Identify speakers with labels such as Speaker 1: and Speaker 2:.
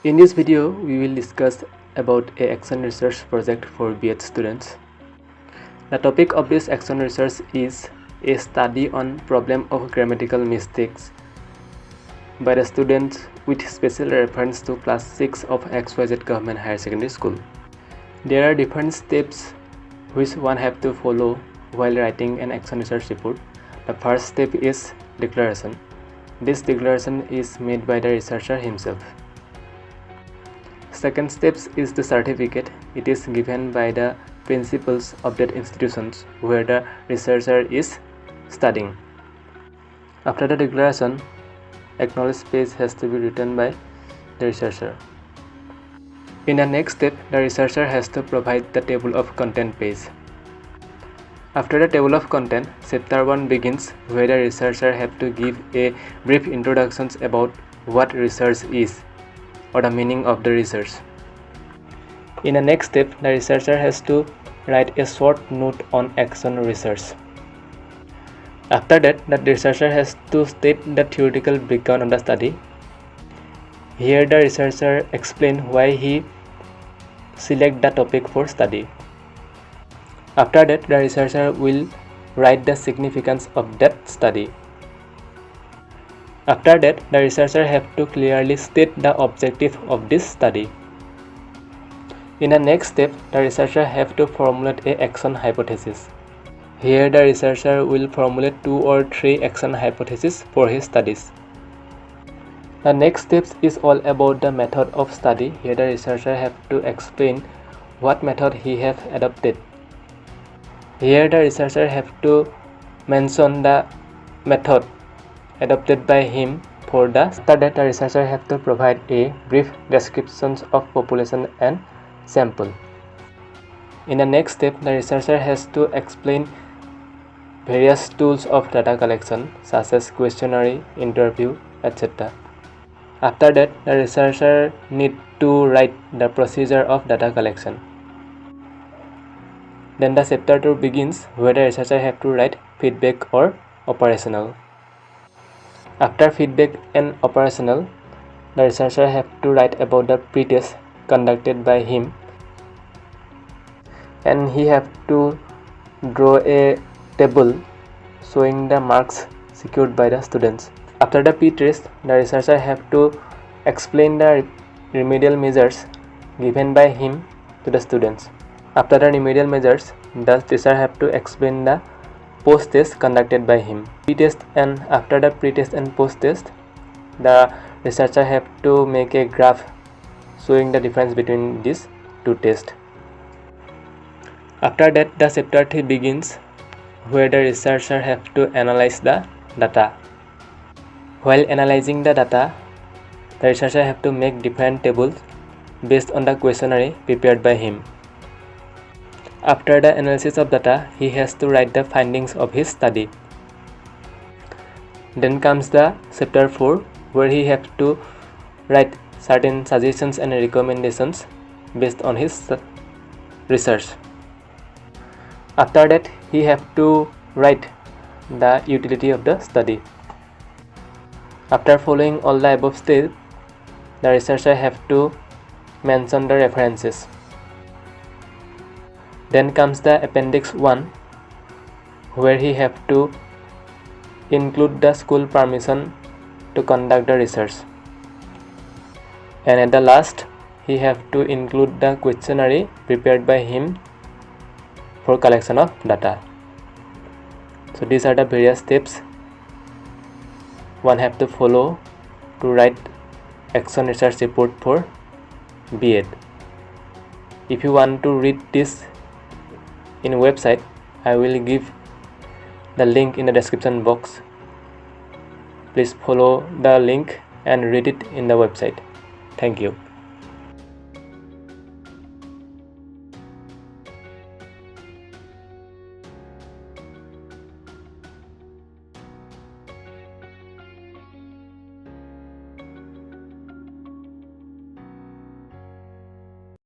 Speaker 1: In this video, we will discuss about a action research project for B.Ed students. The topic of this action research is a study on problem of grammatical mistakes by the students with special reference to class 6 of XYZ Government Higher Secondary School. There are different steps which one have to follow while writing an action research report. The first step is declaration. This declaration is made by the researcher himself. Second step is the certificate. It is given by the principals of that institutions where the researcher is studying. After the declaration, acknowledged page has to be written by the researcher. In the next step, the researcher has to provide the table of content page. After the table of content, chapter 1 begins, where the researcher have to give a brief introduction about what research is or the meaning of the research. In the next step, the researcher has to write a short note on action research. After that, the researcher has to state the theoretical background of the study. Here the researcher explains why he select the topic for study. After that, the researcher will write the significance of that study. After that, the researcher have to clearly state the objective of this study. In the next step, the researcher have to formulate a action hypothesis. Here the researcher will formulate 2 or 3 action hypotheses for his studies. The next step is all about the method of study. Here the researcher have to explain what method he have adopted. Here the researcher have to mention the method adopted by him for the. After that, the researcher have to provide a brief description of population and sample. In the next step, the researcher has to explain various tools of data collection such as questionnaire, interview, etc. After that, the researcher need to write the procedure of data collection. Then the chapter 2 begins, where the researcher have to write feedback or operational. After feedback and operational, the researcher have to write about the pre-test conducted by him, and he have to draw a table showing the marks secured by the students. After the pre-test, the researcher have to explain the remedial measures given by him to the students. After the remedial measures, the teacher have to explain the post-test conducted by him. Pre-test, and after the pre-test and post-test, the researcher have to make a graph showing the difference between these two tests. After that, the chapter 3 begins, where the researcher have to analyze the data. While analyzing the data, the researcher have to make different tables based on the questionnaire prepared by him. After the analysis of data, he has to write the findings of his study. Then comes the chapter 4, where he have to write certain suggestions and recommendations based on his research. After that, he have to write the utility of the study. After following all the above steps, the researcher have to mention the references. Then comes the appendix 1, where he have to include the school permission to conduct the research. And at the last, he have to include the questionnaire prepared by him for collection of data. So these are the various steps one have to follow to write action research report for B.Ed. If you want to read this in website, I will give the link in the description box. Please follow the link and read it in the website. Thank you.